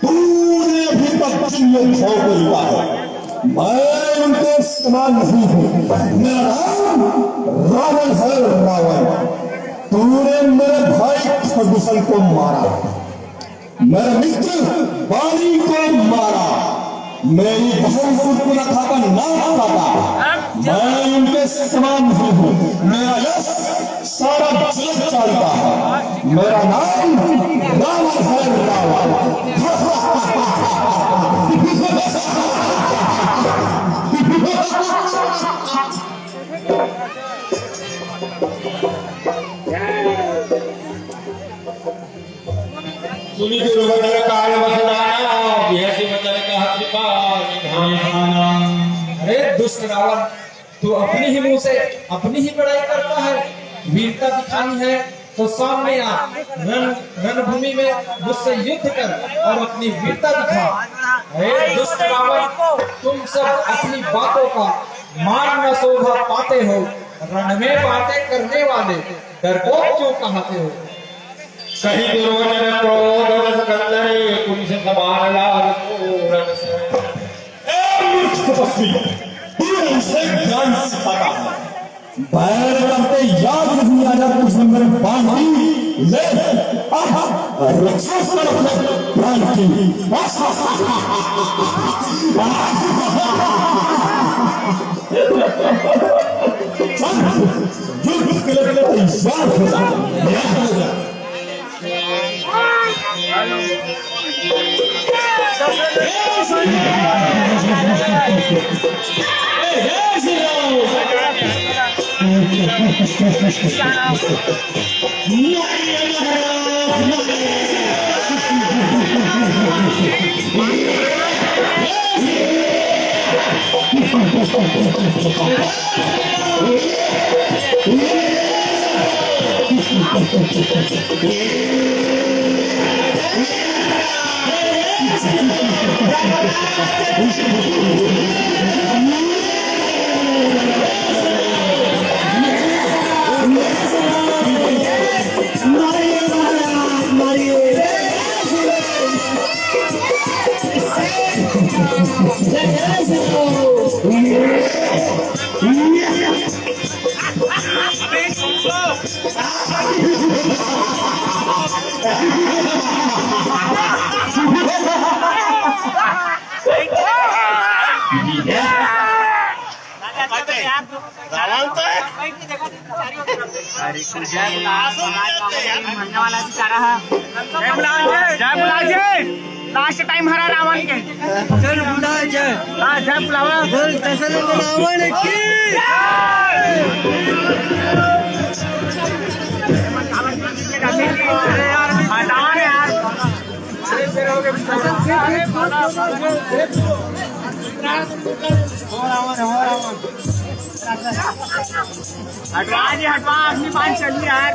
तूने अभी तक जिन्हें छोड़ दिया है, मैं उनके समान नहीं हूँ। मेरा नाम रावण है, रावण। तूने मेरे भाई खरदूषण को मारा, मेरे मित्र बाली को मारा, मेरी बहन सुर्पनखा का नाम काटा। मैं उनके समान नहीं हूँ। मेरा यश सारा जगत जानता है। मेरा नाम रावण है, रावण। अरे दुष्ट रावण, तू अपनी ही मुंह से अपनी ही बड़ाई करता है। वीरता दिखानी है तो सामने आ, रणभूमि में मुझसे युद्ध कर और अपनी वीरता दिखा। अरे दुष्ट रावण, तुम सब अपनी बातों का मान न शोभा पाते हो। रण में बातें करने वाले डरपोक क्यों कहते हो? कहीं दुर्योधन क्रोध रस कंदरे पुलिस समान लाल पूरन से। तुझे ज्ञान सिखाता है, बैर करते याद नहीं आया तुझे मेरे बांधी ले रक्षा कर अपने प्राण की। युद्ध के लिए तैयार हो जा। लास्ट टाइम हरा रावण के। चल बुला जय। हाँ जय बुलावा। बोल दशरथ रावण की। हटवा जी हटवा, अपनी बात चली यार।